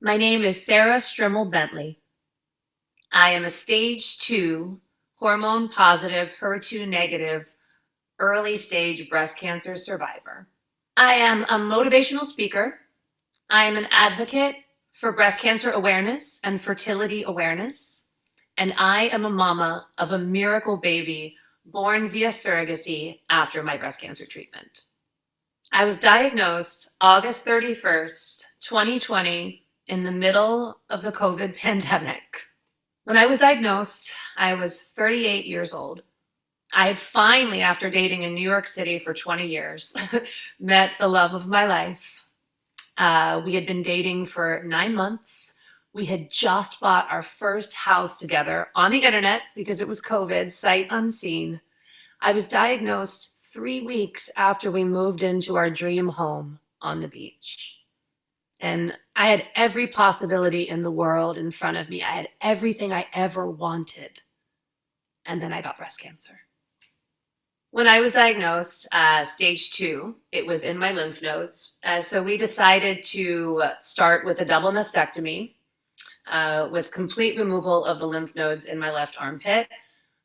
My name is Sarah Strimmel Bentley. I am a stage 2 hormone positive, HER2 negative, early stage breast cancer survivor. I am a motivational speaker. I am an advocate for breast cancer awareness and fertility awareness. And I am a mama of a miracle baby born via surrogacy after my breast cancer treatment. I was diagnosed August 31st, 2020, in the middle of the COVID pandemic. When I was diagnosed, I was 38 years old. I had finally, after dating in New York City for 20 years, met the love of my life. We had been dating for 9 months. We had just bought our first house together on the internet because it was COVID, sight unseen. I was diagnosed 3 weeks after we moved into our dream home on the beach. And I had every possibility in the world in front of me. I had everything I ever wanted. And then I got breast cancer. When I was diagnosed, stage 2, it was in my lymph nodes. So we decided to start with a double mastectomy with complete removal of the lymph nodes in my left armpit,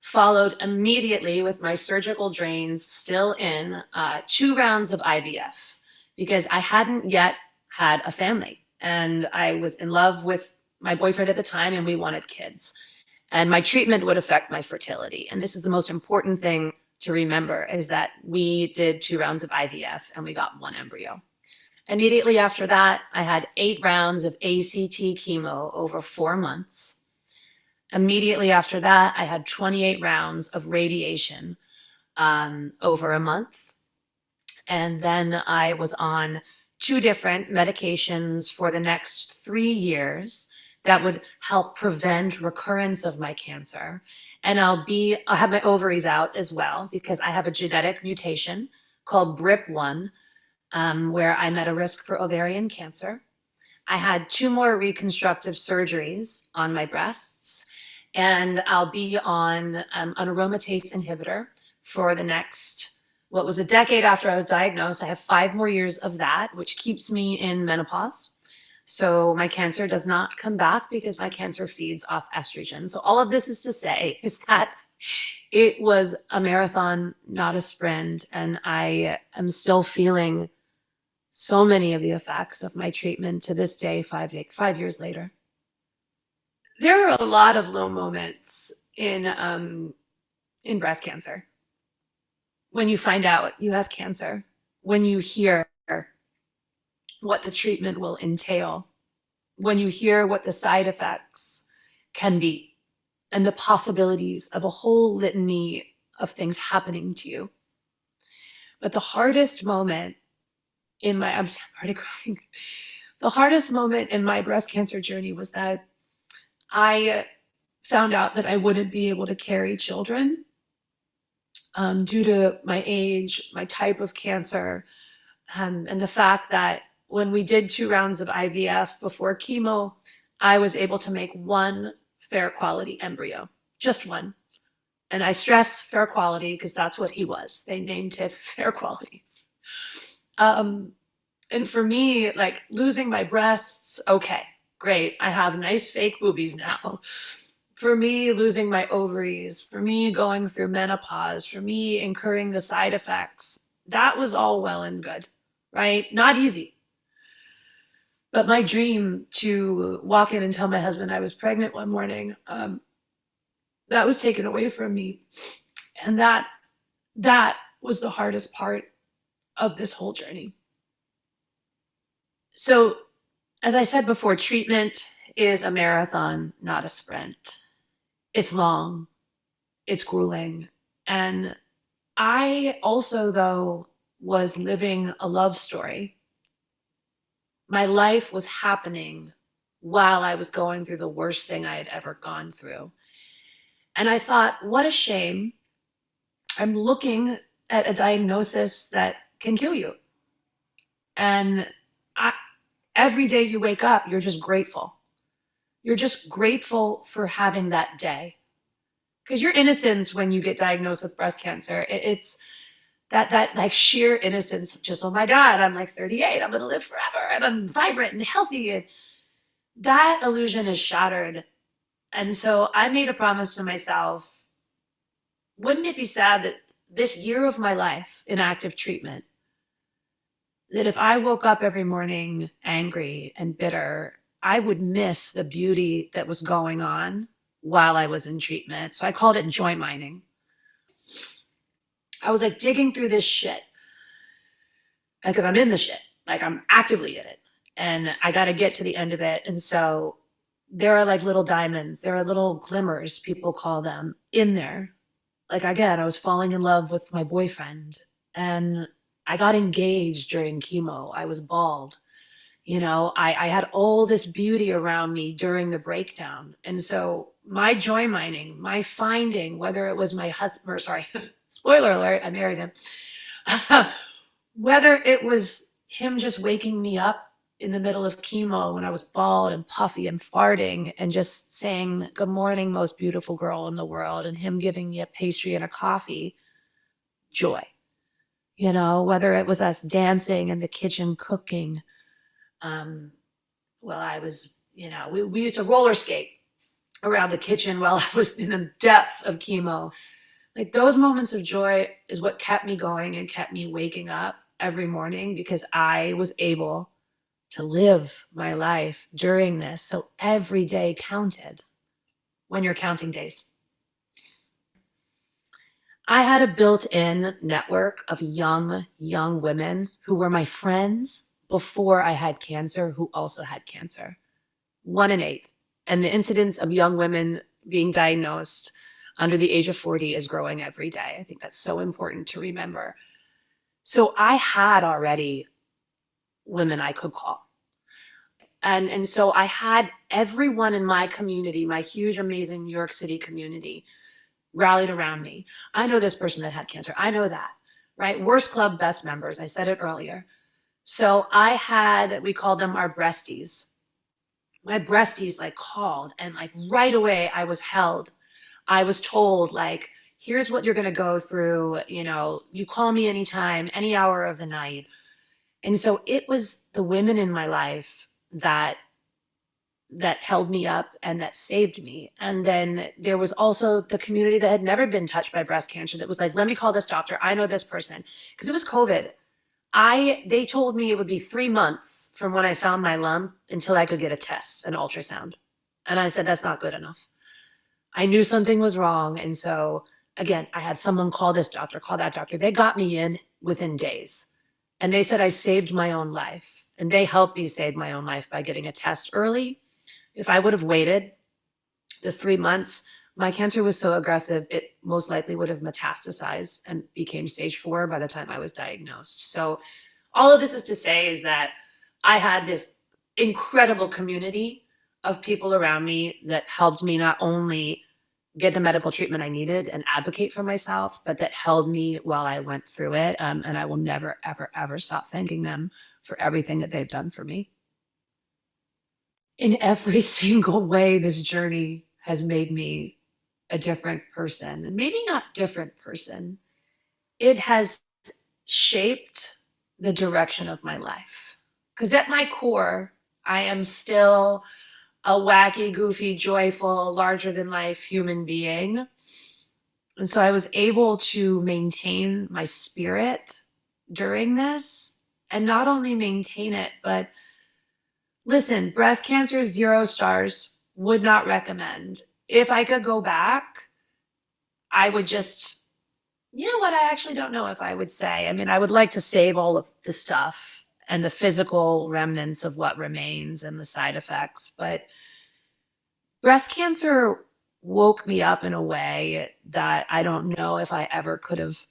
followed immediately with my surgical drains still in 2 rounds of IVF because I hadn't yet had a family. And I was in love with my boyfriend at the time and we wanted kids. And my treatment would affect my fertility. And this is the most important thing to remember is that we did 2 rounds of IVF and we got 1 embryo. Immediately after that, I had 8 rounds of ACT chemo over 4 months. Immediately after that, I had 28 rounds of radiation over a month. And then I was on 2 different medications for the next 3 years that would help prevent recurrence of my cancer. And I'll have my ovaries out as well because I have a genetic mutation called BRIP1, where I'm at a risk for ovarian cancer. I had 2 more reconstructive surgeries on my breasts, and I'll be on an aromatase inhibitor for the next, what was a decade after I was diagnosed. I have 5 more years of that, which keeps me in menopause. So my cancer does not come back because my cancer feeds off estrogen. So all of this is to say is that it was a marathon, not a sprint. And I am still feeling so many of the effects of my treatment to this day, 5 years later. There are a lot of low moments in breast cancer. When you find out you have cancer, when you hear what the treatment will entail, when you hear what the side effects can be, and the possibilities of a whole litany of things happening to you. But the hardest moment I'm already crying. The hardest moment in my breast cancer journey was that I found out that I wouldn't be able to carry children due to my age, my type of cancer, and the fact that when we did 2 rounds of IVF before chemo, I was able to make 1 fair quality embryo, just 1. And I stress fair quality because that's what he was. They named it fair quality. And for me, like losing my breasts, okay, great. I have nice fake boobies now. For me, losing my ovaries, for me, going through menopause, for me, incurring the side effects, that was all well and good, right? Not easy. But my dream to walk in and tell my husband I was pregnant one morning, that was taken away from me. And that was the hardest part of this whole journey. So, as I said before, treatment is a marathon, not a sprint. It's long, it's grueling. And I also, though, was living a love story. My life was happening while I was going through the worst thing I had ever gone through. And I thought, what a shame. I'm looking at a diagnosis that can kill you. And every day you wake up, you're just grateful. You're just grateful for having that day. Because your innocence when you get diagnosed with breast cancer, it's that like sheer innocence, just, oh my God, I'm like 38, I'm gonna live forever, and I'm vibrant and healthy. that illusion is shattered. And so I made a promise to myself, wouldn't it be sad that this year of my life in active treatment, that if I woke up every morning angry and bitter, I would miss the beauty that was going on while I was in treatment. So I called it joy mining. I was like digging through this shit because I'm in the shit, like I'm actively in it, and I got to get to the end of it. And so there are like little diamonds, there are little glimmers, people call them, in there. Like again, I was falling in love with my boyfriend, and I got engaged during chemo. I was bald. I had all this beauty around me during the breakdown. And so my joy mining, my finding, whether it was my husband, or sorry, spoiler alert, I married him, whether it was him just waking me up in the middle of chemo when I was bald and puffy and farting and just saying, "Good morning, most beautiful girl in the world," and him giving me a pastry and a coffee, joy. Whether it was us dancing in the kitchen cooking, well, I was, we used to roller skate around the kitchen while I was in the depth of chemo. Like those moments of joy is what kept me going and kept me waking up every morning, because I was able to live my life during this. So every day counted when you're counting days. I had a built-in network of young women who were my friends before I had cancer, who also had cancer. 1 in 8. And the incidence of young women being diagnosed under the age of 40 is growing every day. I think that's so important to remember. So I had already women I could call. And so I had everyone in my community, my huge, amazing New York City community, rallied around me. I know this person that had cancer. I know that, right? Worst club, best members. I said it earlier. So we called them our breasties. My breasties like called, and like right away I was held. I was told, like, here's what you're going to go through. You call me anytime, any hour of the night. And so it was the women in my life that held me up and that saved me. And then there was also the community that had never been touched by breast cancer that was like, let me call this doctor. I know this person. Because it was COVID. They told me it would be 3 months from when I found my lump until I could get a test, an ultrasound. And I said, that's not good enough. I knew something was wrong. And so again, I had someone call this doctor, call that doctor. They got me in within days. And they said I saved my own life. And they helped me save my own life by getting a test early. If I would have waited the 3 months, my cancer was so aggressive, it most likely would have metastasized and became stage 4 by the time I was diagnosed. So all of this is to say is that I had this incredible community of people around me that helped me not only get the medical treatment I needed and advocate for myself, but that held me while I went through it. And I will never, ever, ever stop thanking them for everything that they've done for me. In every single way, this journey has made me a different person, and maybe not different person. It has shaped the direction of my life. Because at my core, I am still a wacky, goofy, joyful, larger than life human being. And so I was able to maintain my spirit during this, and not only maintain it, but listen, breast cancer, 0 stars, would not recommend. If I could go back, I would just, you know what? I actually don't know if I would say. I mean, I would like to save all of the stuff and the physical remnants of what remains and the side effects. But breast cancer woke me up in a way that I don't know if I ever could have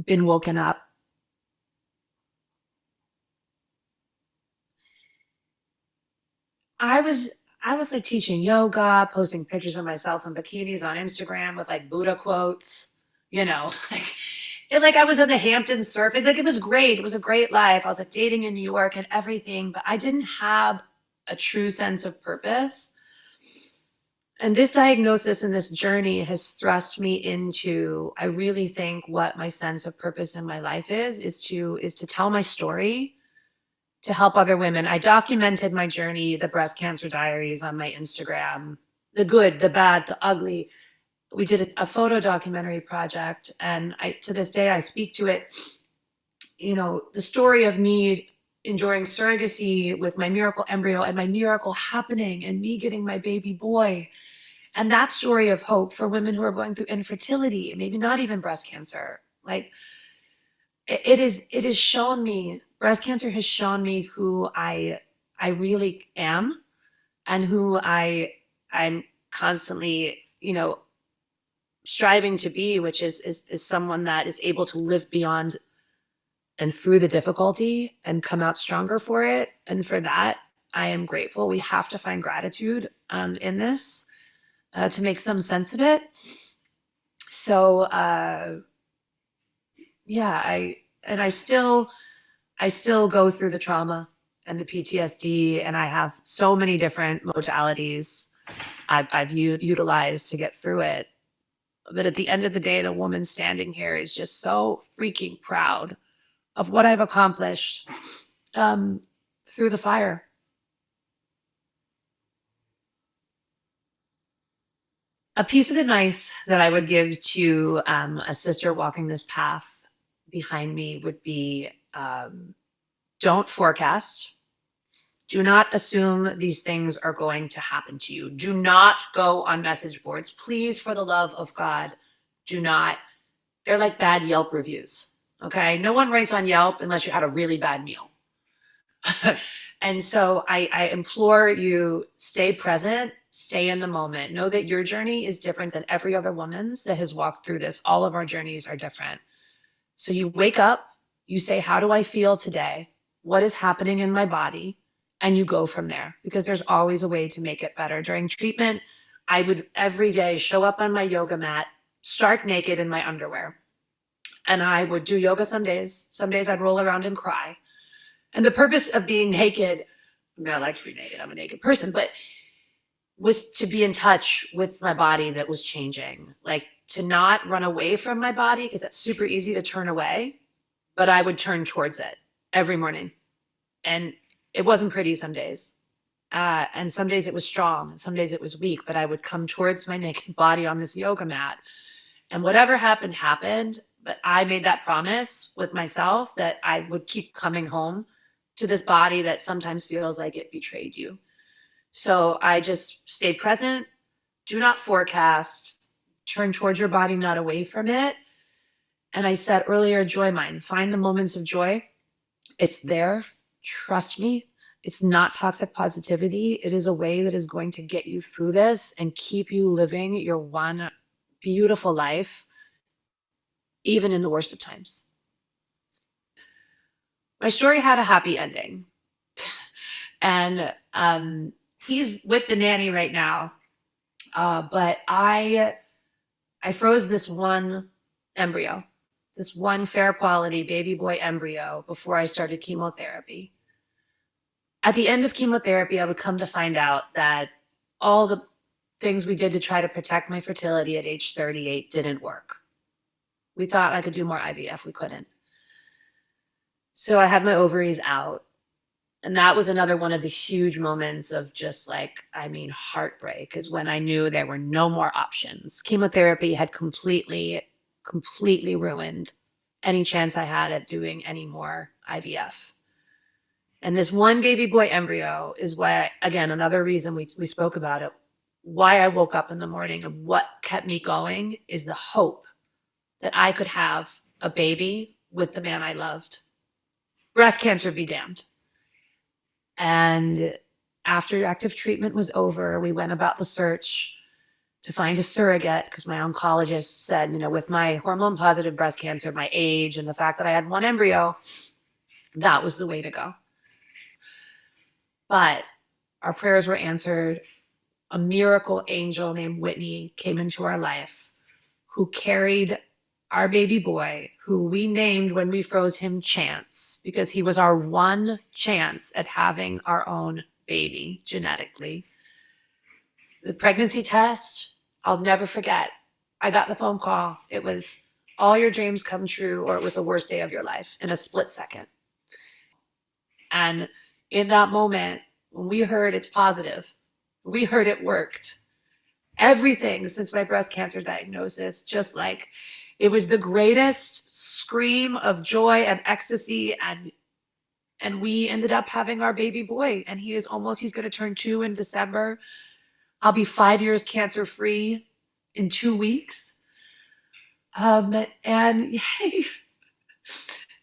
been woken up. I was like teaching yoga, posting pictures of myself in bikinis on Instagram with like Buddha quotes, like I was in the Hamptons surfing. Like it was great. It was a great life. I was like dating in New York and everything, but I didn't have a true sense of purpose. And this diagnosis and this journey has thrust me into, I really think what my sense of purpose in my life is to tell my story to help other women. I documented my journey, the breast cancer diaries, on my Instagram, the good, the bad, the ugly. We did a photo documentary project, and to this day, I speak to it. You know, the story of me enduring surrogacy with my miracle embryo and my miracle happening and me getting my baby boy. And that story of hope for women who are going through infertility, maybe not even breast cancer. Like, it has shown me, breast cancer has shown me who I really am, and who I'm constantly, you know, striving to be, which is someone that is able to live beyond and through the difficulty and come out stronger for it. And for that, I am grateful. We have to find gratitude in this to make some sense of it. So yeah, I still go through the trauma and the PTSD, and I have so many different modalities I've utilized to get through it. But at the end of the day, the woman standing here is just so freaking proud of what I've accomplished through the fire. A piece of advice that I would give to a sister walking this path behind me would be, don't forecast. Do not assume these things are going to happen to you. Do not go on message boards. Please, for the love of God, do not. They're like bad Yelp reviews, okay? No one writes on Yelp unless you had a really bad meal. And so I implore you, stay present, stay in the moment. Know that your journey is different than every other woman's that has walked through this. All of our journeys are different. So you wake up, you say, how do I feel today? What is happening in my body? And you go from there, because there's always a way to make it better. During treatment, I would every day show up on my yoga mat, stark naked in my underwear. And I would do yoga some days. Some days I'd roll around and cry. And the purpose of being naked, I mean, I like to be naked, I'm a naked person, but was to be in touch with my body that was changing. Like, to not run away from my body, because that's super easy to turn away, but I would turn towards it every morning. And it wasn't pretty some days. And some days it was strong, and some days it was weak, but I would come towards my naked body on this yoga mat. And whatever happened, happened. But I made that promise with myself that I would keep coming home to this body that sometimes feels like it betrayed you. So I just stay present, do not forecast, turn towards your body, not away from it. And I said earlier, joy mind, find the moments of joy. It's there. Trust me. It's not toxic positivity. It is a way that is going to get you through this and keep you living your one beautiful life, even in the worst of times. My story had a happy ending. And he's with the nanny right now. But I froze this one embryo, this one fair quality baby boy embryo, before I started chemotherapy. At the end of chemotherapy, I would come to find out that all the things we did to try to protect my fertility at age 38 didn't work. We thought I could do more IVF, we couldn't. So I had my ovaries out. And that was another one of the huge moments of just like, I mean, heartbreak, is when I knew there were no more options. Chemotherapy had completely ruined any chance I had at doing any more IVF. And this one baby boy embryo is why, again, another reason we spoke about it, why I woke up in the morning, and what kept me going is the hope that I could have a baby with the man I loved. Breast cancer be damned. And after active treatment was over, we went about the search to find a surrogate, because my oncologist said, you know, with my hormone positive breast cancer, my age, and the fact that I had one embryo, that was the way to go. But our prayers were answered. A miracle angel named Whitney came into our life, who carried our baby boy, who we named when we froze him Chance, because he was our one chance at having our own baby genetically. The pregnancy test, I'll never forget. I got the phone call. It was all your dreams come true, or it was the worst day of your life, in a split second. And in that moment, when we heard it's positive, we heard it worked. Everything since my breast cancer diagnosis, just like it was the greatest scream of joy and ecstasy. And we ended up having our baby boy, and he's going to turn 2 in December. I'll be 5 years cancer free in 2 weeks. And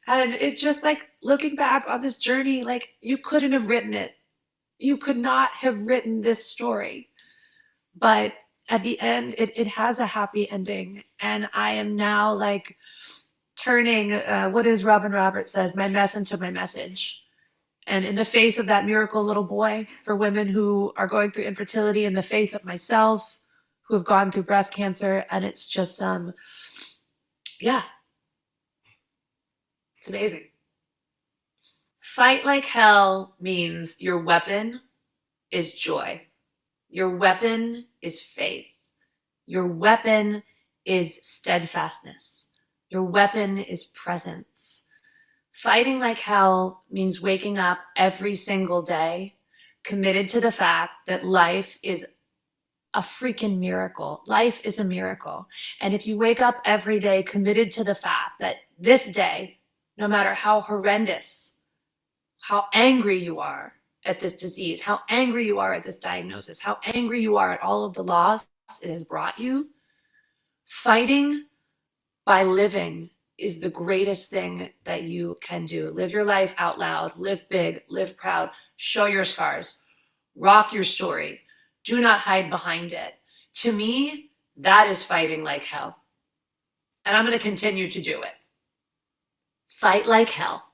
and it's just like looking back on this journey, like you couldn't have written it. You could not have written this story. But at the end, it has a happy ending. And I am now like turning, what is Robin Roberts says, my mess into my message. And in the face of that miracle little boy, for women who are going through infertility, in the face of myself, who have gone through breast cancer, and it's just, yeah, it's amazing. Fight like hell means your weapon is joy. Your weapon is faith. Your weapon is steadfastness. Your weapon is presence. Fighting like hell means waking up every single day committed to the fact that life is a freaking miracle. Life is a miracle. And if you wake up every day committed to the fact that this day, no matter how horrendous, how angry you are at this disease, how angry you are at this diagnosis, how angry you are at all of the loss it has brought you, fighting by living is the greatest thing that you can do. Live your life out loud, live big, live proud, show your scars, rock your story. Do not hide behind it. To me, that is fighting like hell. And I'm going to continue to do it. Fight like hell.